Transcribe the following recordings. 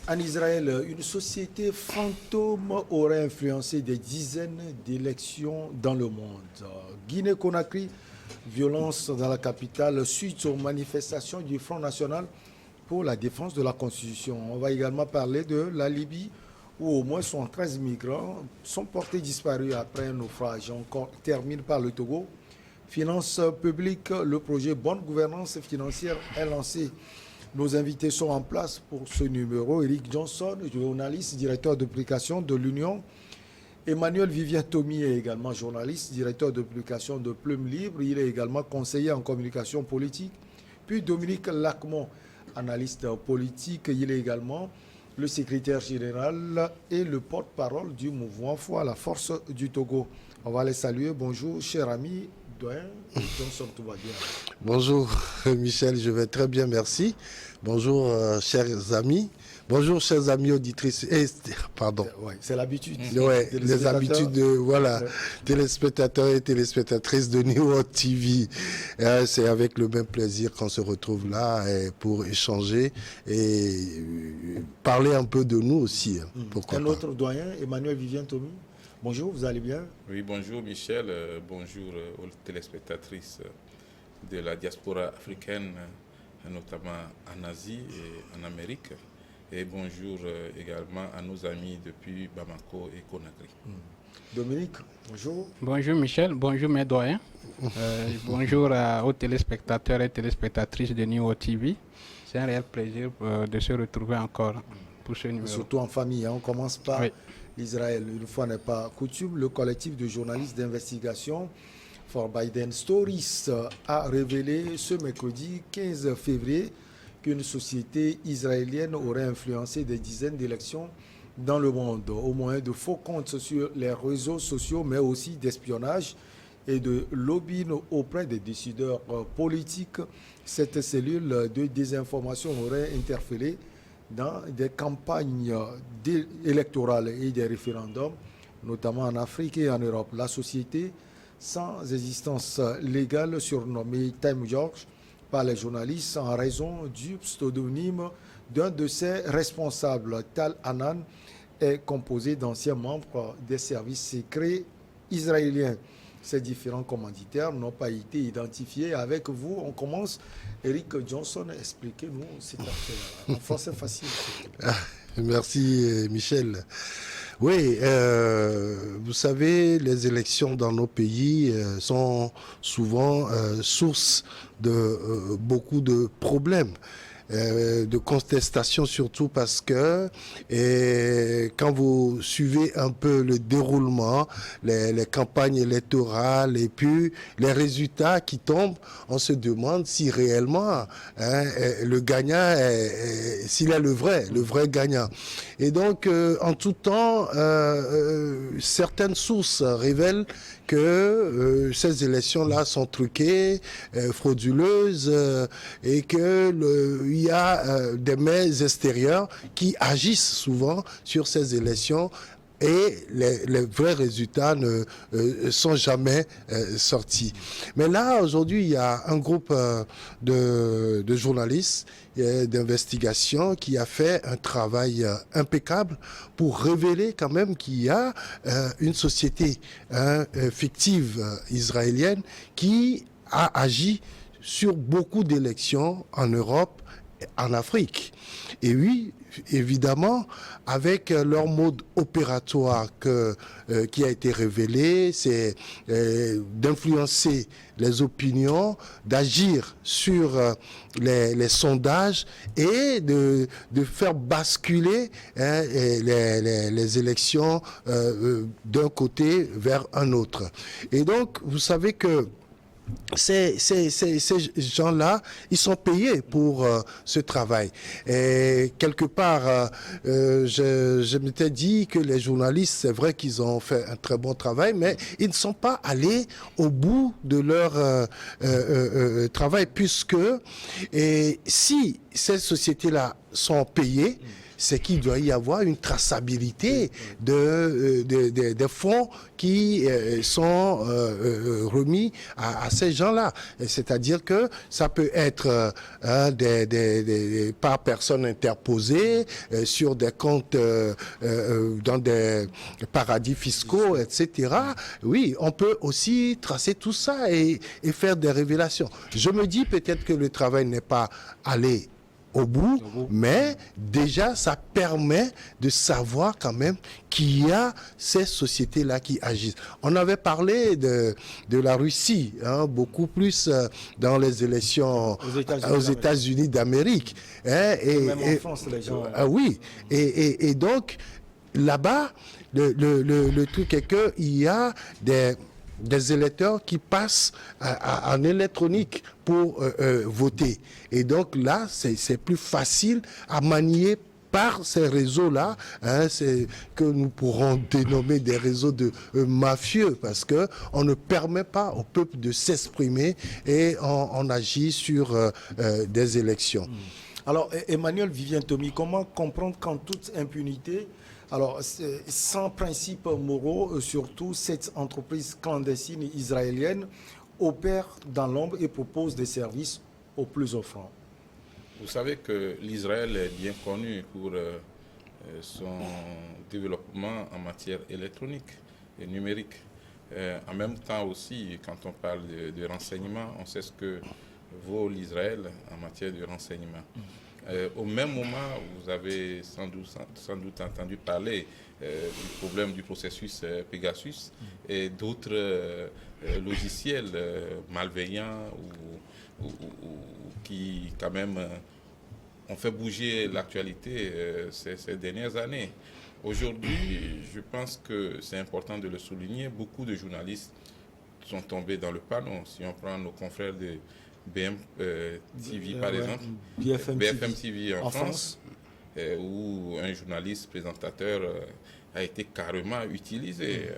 En Israël, une société fantôme aurait influencé des dizaines d'élections dans le monde. Guinée-Conakry, violence dans la capitale suite aux manifestations du Front National pour la défense de la Constitution. On va également parler de la Libye, où au moins 73 migrants sont portés disparus après un naufrage. On termine par le Togo. Finances publiques, le projet Bonne gouvernance financière est lancé. Nos invités sont en place pour ce numéro. Eric Johnson, journaliste, directeur de publication de l'Union. Emmanuel Vivien Thomy est également journaliste, directeur de publication de Plume Libre. Il est également conseiller en communication politique. Puis Dominique Lacmont, analyste politique. Il est également le secrétaire général et le porte-parole du mouvement Foi à la force du Togo. On va les saluer. Bonjour, cher ami. Johnson, tout va bien. Bonjour Michel, je vais très bien, merci. Bonjour chers amis. Bonjour chers amis auditrices. Pardon. Ouais, c'est l'habitude. Ouais, les habitudes de téléspectateurs et téléspectatrices de New World TV. C'est avec le même plaisir qu'on se retrouve là pour échanger et parler un peu de nous aussi. Pourquoi Un autre doyen, Emmanuel Vivien Thomy. Bonjour, vous allez bien? Oui, bonjour Michel, bonjour aux téléspectatrices de la diaspora africaine, notamment en Asie et en Amérique. Et bonjour également à nos amis depuis Bamako et Conakry. Dominique, bonjour. Bonjour Michel, bonjour mes doyens. Bonjour aux téléspectateurs et téléspectatrices de New TV. C'est un réel plaisir de se retrouver encore pour ce numéro. Surtout en famille, on commence par l'Israël. Une fois n'est pas coutume, le collectif de journalistes d'investigation For Biden Stories a révélé ce mercredi 15 février qu'une société israélienne aurait influencé des dizaines d'élections dans le monde, au moyen de faux comptes sur les réseaux sociaux, mais aussi d'espionnage et de lobbying auprès des décideurs politiques. Cette cellule de désinformation aurait interféré dans des campagnes électorales et des référendums, notamment en Afrique et en Europe. La société, sans existence légale, surnommée Time George par les journalistes en raison du pseudonyme d'un de ses responsables, Tal Hanan, est composée d'anciens membres des services secrets israéliens. Ces différents commanditaires n'ont pas été identifiés. Avec vous, on commence. Eric Johnson, expliquez-nous cette affaire. En français facile. Merci Michel. Oui, vous savez, les élections dans nos pays sont souvent source de beaucoup de problèmes. De contestation surtout parce que quand vous suivez un peu le déroulement, les campagnes électorales et puis les résultats qui tombent, on se demande si réellement le gagnant, s'il est le vrai gagnant. Et donc, en tout temps, certaines sources révèlent que ces élections-là sont truquées, frauduleuses, et que il y a des mains extérieures qui agissent souvent sur ces élections et les vrais résultats ne sont jamais sortis. Mais là, aujourd'hui, il y a un groupe de journalistes d'investigation qui a fait un travail impeccable pour révéler quand même qu'il y a une société fictive israélienne qui a agi sur beaucoup d'élections en Europe, en Afrique. Et oui, évidemment, avec leur mode opératoire qui a été révélé, c'est d'influencer les opinions, d'agir sur les sondages et de faire basculer les élections d'un côté vers un autre. Et donc, vous savez que ces gens-là, ils sont payés pour ce travail. Et quelque part, je m'étais dit que les journalistes, c'est vrai qu'ils ont fait un très bon travail, mais ils ne sont pas allés au bout de leur travail, puisque si ces sociétés-là sont payées, c'est qu'il doit y avoir une traçabilité des fonds qui sont remis à ces gens-là. C'est-à-dire que ça peut être par personne interposée sur des comptes dans des paradis fiscaux, etc. Oui, on peut aussi tracer tout ça et faire des révélations. Je me dis peut-être que le travail n'est pas allé au bout, mais déjà ça permet de savoir quand même qu'il y a ces sociétés-là qui agissent. On avait parlé de la Russie, beaucoup plus dans les élections aux États-Unis d'Amérique. Même en France, les gens... oui, et donc là-bas, le truc est qu'il y a des électeurs qui passent en électronique pour voter. Et donc là, c'est plus facile à manier par ces réseaux-là, c'est que nous pourrons dénommer des réseaux de mafieux, parce qu'on ne permet pas au peuple de s'exprimer et on agit sur des élections. Alors, Emmanuel Vivien Tomi, comment comprendre qu'en toute impunité, alors, sans principes moraux, surtout, cette entreprise clandestine israélienne opère dans l'ombre et propose des services aux plus offrants? Vous savez que l'Israël est bien connu pour son développement en matière électronique et numérique. En même temps aussi, quand on parle de renseignement, on sait ce que vaut l'Israël en matière de renseignement. Au même moment, vous avez sans doute entendu parler du problème du processus Pegasus et d'autres logiciels malveillants ou qui quand même ont fait bouger l'actualité ces dernières années. Aujourd'hui, je pense que c'est important de le souligner, beaucoup de journalistes sont tombés dans le panneau. Si on prend nos confrères de TV par exemple, BFM TV en France, où un journaliste présentateur a été carrément utilisé,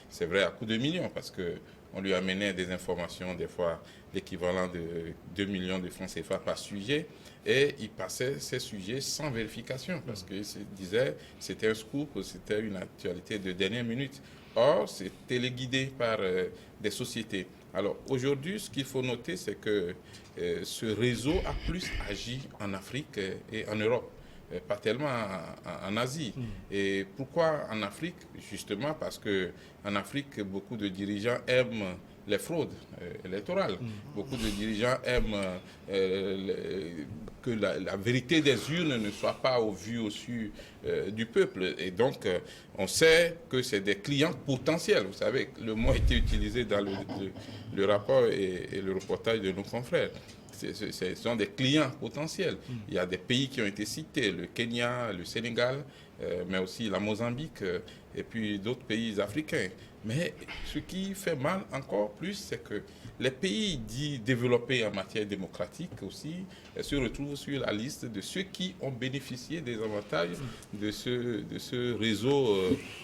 c'est vrai à coups de millions, parce qu'on lui amenait des informations, des fois l'équivalent de 2 millions de francs CFA par sujet, et il passait ces sujets sans vérification, parce qu'il se disait c'était un scoop, c'était une actualité de dernière minute. Or, c'est téléguidé par des sociétés. Alors aujourd'hui, ce qu'il faut noter, c'est que ce réseau a plus agi en Afrique et en Europe, pas tellement en Asie. Et pourquoi en Afrique? Justement parce qu'en Afrique, beaucoup de dirigeants aiment les fraudes électorales. Beaucoup de dirigeants aiment que la vérité des urnes ne soit pas au vu au su du peuple. Et donc, on sait que c'est des clients potentiels. Vous savez, le mot a été utilisé dans le rapport et le reportage de nos confrères. Ce sont des clients potentiels. Il y a des pays qui ont été cités, le Kenya, le Sénégal, mais aussi la Mozambique et puis d'autres pays africains. Mais ce qui fait mal encore plus, c'est que les pays dits développés en matière démocratique aussi se retrouvent sur la liste de ceux qui ont bénéficié des avantages de ce réseau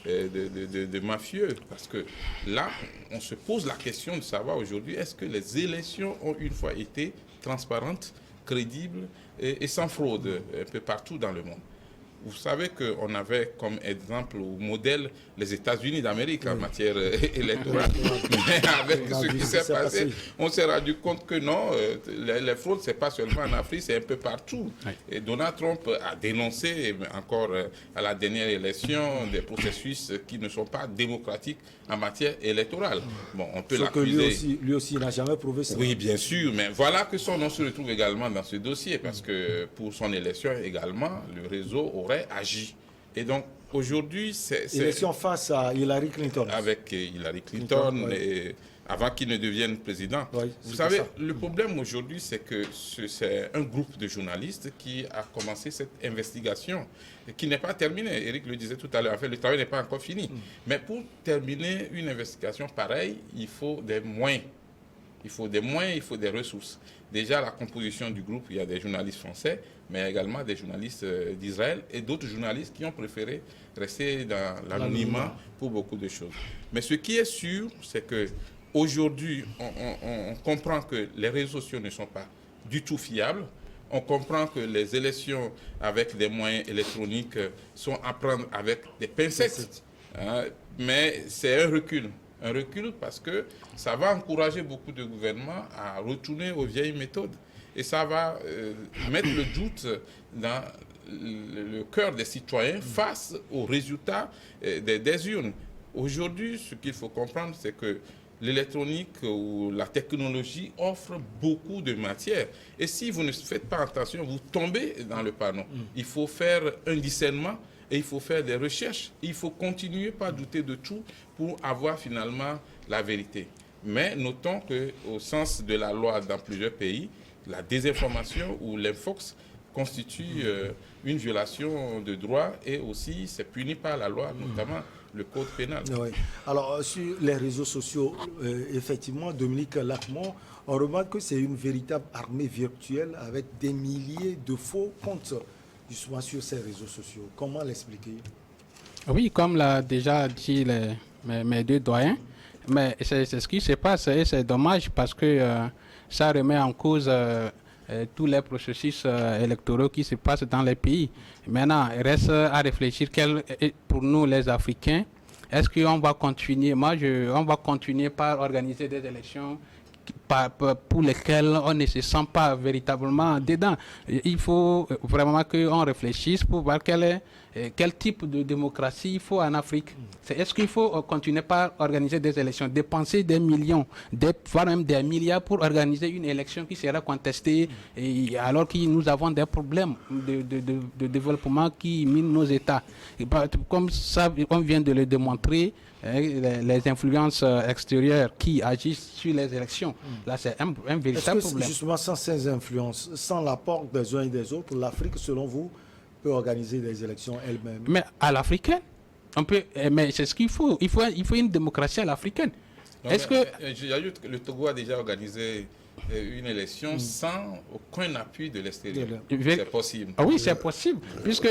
de mafieux. Parce que là, on se pose la question de savoir aujourd'hui, est-ce que les élections ont une fois été transparentes, crédibles et sans fraude un peu partout dans le monde? Vous savez qu'on avait comme exemple ou modèle les États-Unis d'Amérique en matière électorale. Mais avec ce qui s'est passé, on s'est rendu compte que non, les fraudes, ce n'est pas seulement en Afrique, c'est un peu partout. Oui. Et Donald Trump a dénoncé encore à la dernière élection des processus qui ne sont pas démocratiques en matière électorale. Bon, on peut l'accuser. Lui aussi n'a jamais prouvé ça. Oui, bien sûr, mais voilà que son nom se retrouve également dans ce dossier, parce que pour son élection également, le réseau aurait agi. Et donc, aujourd'hui, c'est... Élection face à Hillary Clinton. Avec Hillary Clinton, et avant qu'il ne devienne président. Oui, vous savez, ça. Le problème aujourd'hui, c'est que c'est un groupe de journalistes qui a commencé cette investigation, qui n'est pas terminée. Eric le disait tout à l'heure, en fait, le travail n'est pas encore fini. Mais pour terminer une investigation pareille, il faut des moyens. Il faut des moyens, il faut des ressources. Déjà, la composition du groupe, il y a des journalistes français, mais également des journalistes d'Israël et d'autres journalistes qui ont préféré rester dans l'anonymat pour beaucoup de choses. Mais ce qui est sûr, c'est qu'aujourd'hui, on comprend que les réseaux sociaux ne sont pas du tout fiables. On comprend que les élections avec des moyens électroniques sont à prendre avec des pincettes. Hein, mais c'est un recul. Un recul parce que ça va encourager beaucoup de gouvernements à retourner aux vieilles méthodes. Et ça va mettre le doute dans le cœur des citoyens face aux résultats des urnes. Aujourd'hui, ce qu'il faut comprendre, c'est que l'électronique ou la technologie offre beaucoup de matière. Et si vous ne faites pas attention, vous tombez dans le panneau. Il faut faire un discernement et il faut faire des recherches. Il faut continuer, pas douter de tout pour avoir finalement la vérité. Mais notons qu'au sens de la loi dans plusieurs pays, la désinformation ou l'infox constitue une violation de droit et aussi c'est puni par la loi, notamment le code pénal. Oui. Alors, sur les réseaux sociaux, effectivement, Dominique Lacmont, on remarque que c'est une véritable armée virtuelle avec des milliers de faux comptes justement sur ces réseaux sociaux. Comment l'expliquer? Oui, comme l'a déjà dit mes deux doyens, mais c'est ce qui se passe et c'est dommage parce que ça remet en cause tous les processus électoraux qui se passent dans les pays. Maintenant, il reste à réfléchir pour nous les Africains, est-ce qu'on va continuer, on va continuer par organiser des élections pour lesquelles on ne se sent pas véritablement dedans. Il faut vraiment qu'on réfléchisse pour voir quel type de démocratie il faut en Afrique. Est-ce qu'il faut continuer par organiser des élections, dépenser des millions, voire même des milliards pour organiser une élection qui sera contestée alors que nous avons des problèmes de développement qui minent nos États. Comme ça, on vient de le démontrer, les influences extérieures qui agissent sur les élections. Là, c'est un véritable problème. Justement, sans ces influences, sans l'apport des uns et des autres, l'Afrique, selon vous, peut organiser des élections elle-même? Mais à l'africaine, on peut. Mais c'est ce qu'il faut. Il faut une démocratie à l'africaine. J'ajoute que le Togo a déjà organisé une élection sans aucun appui de l'extérieur. C'est possible. Ah oui, c'est possible. Puisque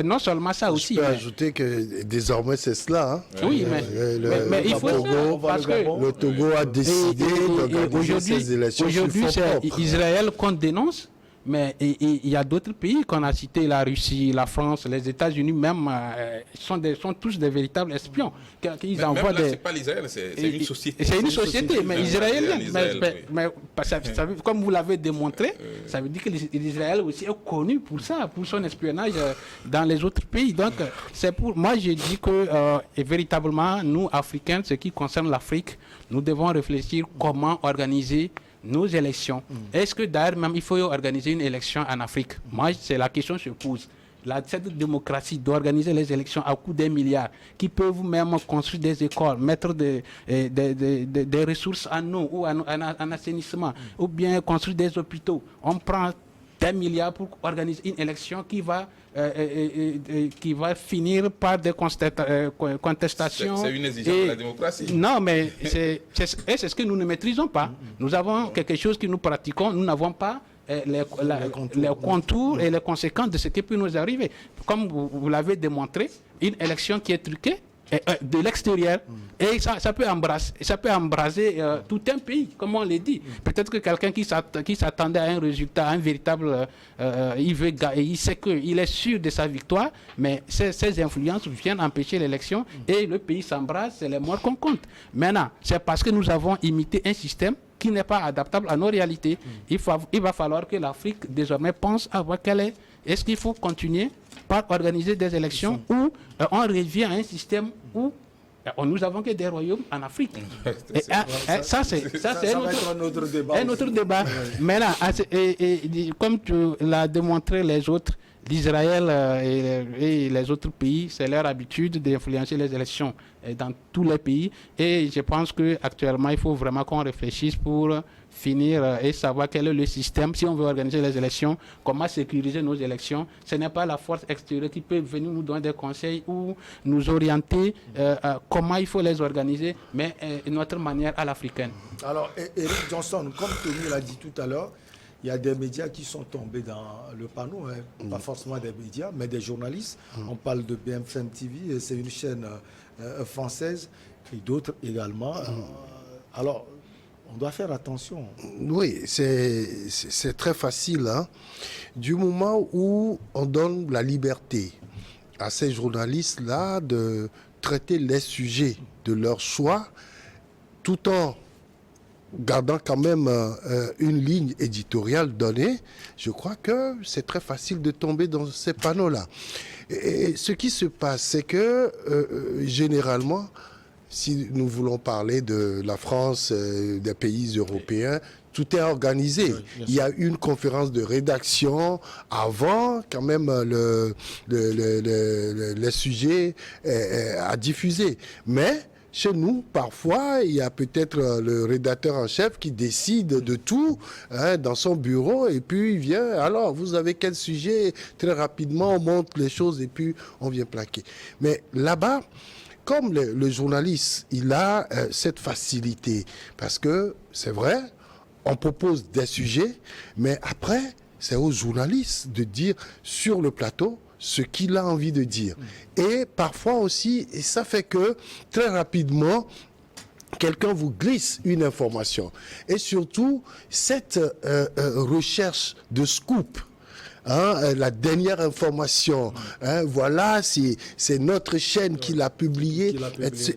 non seulement ça aussi. Je peux ajouter que désormais c'est cela. Hein. Oui, mais il faut Togo, parce que le Togo a décidé d'organiser ces élections. Aujourd'hui, c'est Israël qu'on dénonce. Mais il y a d'autres pays qu'on a cités, la Russie, la France, les États-Unis même, sont tous des véritables espions. Ils envoient même là, c'est pas l'Israël, c'est une société. C'est une société, mais israélienne. Mais comme vous l'avez démontré, ça veut dire que l'Israël aussi est connu pour ça, pour son espionnage dans les autres pays. Donc, c'est pour moi, je dis que véritablement, nous, Africains, ce qui concerne l'Afrique, nous devons réfléchir comment organiser nos élections. Est-ce que d'ailleurs même il faut organiser une élection en Afrique? Moi, c'est la question que je pose. Cette démocratie d'organiser les élections à coût des milliards, qui peuvent même construire des écoles, mettre des ressources en eau ou en assainissement, ou bien construire des hôpitaux. On prend des milliards pour organiser une élection qui va finir par des contestations. C'est une exigence de la démocratie. Non, mais c'est ce que nous ne maîtrisons pas. Nous avons quelque chose que nous pratiquons, nous n'avons pas les contours et les conséquences de ce qui peut nous arriver. Comme vous l'avez démontré, une élection qui est truquée, de l'extérieur, et ça peut embraser tout un pays, comme on l'a dit. Peut-être que quelqu'un qui s'attendait à un résultat, un véritable, il sait qu'il est sûr de sa victoire, mais ces influences viennent empêcher l'élection et le pays s'embrase, c'est les morts qu'on compte. Maintenant, c'est parce que nous avons imité un système qui n'est pas adaptable à nos réalités. Il va falloir que l'Afrique désormais pense à voir est-ce qu'il faut continuer par organiser des élections où on revient à un système où nous avons que des royaumes en Afrique. Ça, c'est un autre débat. Mais là, comme tu l'as démontré les autres, l'Israël et les autres pays, c'est leur habitude d'influencer les élections dans tous les pays. Et je pense qu'actuellement, il faut vraiment qu'on réfléchisse pour finir et savoir quel est le système. Si on veut organiser les élections, comment sécuriser nos élections. Ce n'est pas la force extérieure qui peut venir nous donner des conseils ou nous orienter comment il faut les organiser, mais notre manière à l'africaine. Alors, Eric Johnson, comme Tony l'a dit tout à l'heure, il y a des médias qui sont tombés dans le panneau, pas forcément des médias, mais des journalistes. On parle de BFM TV, c'est une chaîne française, et d'autres également. Alors, On doit faire attention. Oui, c'est très facile. Hein. Du moment où on donne la liberté à ces journalistes-là de traiter les sujets de leur choix, tout en gardant quand même une ligne éditoriale donnée, je crois que c'est très facile de tomber dans ces panneaux-là. Et ce qui se passe, c'est que généralement, si nous voulons parler de la France, des pays européens, tout est organisé. Oui, il y a une conférence de rédaction avant, quand même, les sujets à diffuser. Mais chez nous, parfois, il y a peut-être le rédacteur en chef qui décide de tout dans son bureau et puis il vient, alors vous avez quel sujet? Très rapidement, on montre les choses et puis on vient plaquer. Mais là-bas, comme le journaliste, il a cette facilité parce que c'est vrai, on propose des sujets, mais après, c'est aux journalistes de dire sur le plateau ce qu'il a envie de dire. Et parfois aussi, et ça fait que très rapidement, quelqu'un vous glisse une information. Et surtout, cette recherche de scoop, la dernière information, voilà, c'est notre chaîne qui l'a publié,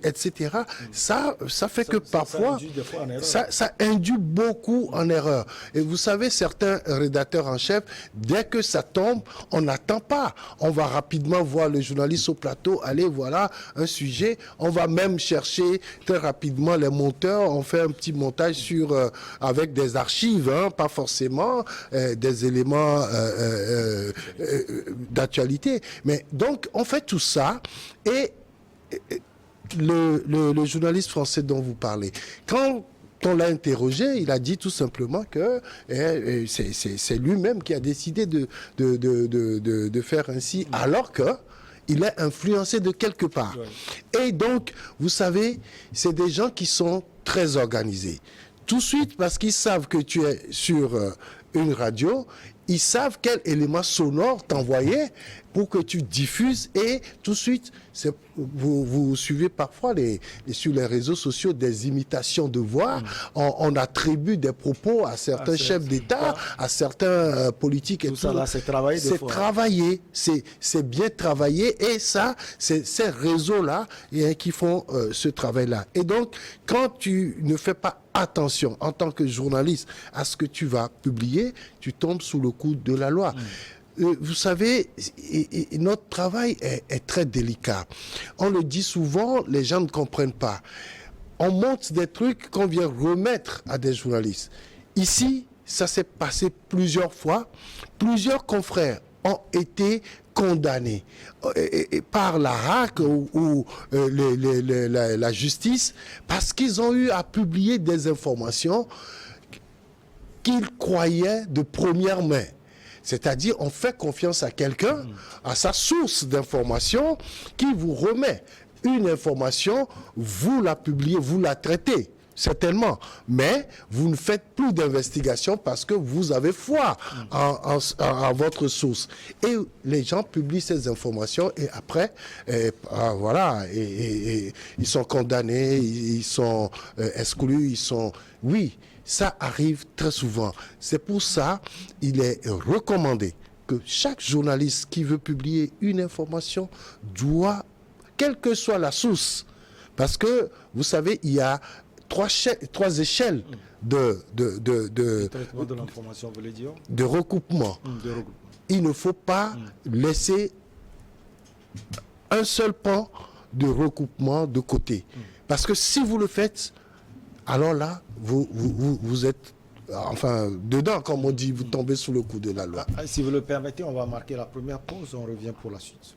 etc. Ça fait que parfois, ça induit beaucoup en erreur. Et vous savez, certains rédacteurs en chef, dès que ça tombe, on n'attend pas. On va rapidement voir le journaliste au plateau, allez, voilà un sujet. On va même chercher très rapidement les monteurs. On fait un petit montage avec des archives, pas forcément des éléments d'actualité. Mais donc, on fait tout ça et le journaliste français dont vous parlez, quand on l'a interrogé, il a dit tout simplement que c'est lui-même qui a décidé de faire ainsi, alors que il est influencé de quelque part. Et donc, vous savez, c'est des gens qui sont très organisés. Tout de suite, parce qu'ils savent que tu es sur une radio, ils savent quel élément sonore t'envoyer pour que tu diffuses et tout de suite, vous suivez parfois sur les réseaux sociaux des imitations de voix. On attribue des propos à certains chefs d'État, à certains politiques et tout. Ça là, c'est travaillé. C'est travaillé, c'est bien travaillé et ça, c'est ces réseaux-là qui font ce travail-là. Et donc, quand tu ne fais pas attention en tant que journaliste à ce que tu vas publier, tu tombes sous le coup de la loi. Vous savez, notre travail est très délicat. On le dit souvent, les gens ne comprennent pas. On monte des trucs qu'on vient remettre à des journalistes. Ici, ça s'est passé plusieurs fois. Plusieurs confrères ont été condamnés par la RAC ou la justice parce qu'ils ont eu à publier des informations qu'ils croyaient de première main. C'est-à-dire, on fait confiance à quelqu'un, à sa source d'information, qui vous remet une information, vous la publiez, vous la traitez, certainement. Mais vous ne faites plus d'investigation parce que vous avez foi en votre source. Et les gens publient ces informations et après, voilà, et ils sont condamnés, ils sont exclus, ils sont... Oui. Ça arrive très souvent. C'est pour ça qu'il est recommandé que chaque journaliste qui veut publier une information doit, quelle que soit la source, parce que, vous savez, il y a trois échelles de traitement de l'information, vous voulez dire? De recoupement. Il ne faut pas laisser un seul pan de recoupement de côté. Parce que si vous le faites, alors là, vous êtes, enfin, dedans, comme on dit, vous tombez sous le coup de la loi. Si vous le permettez, on va marquer la première pause, on revient pour la suite.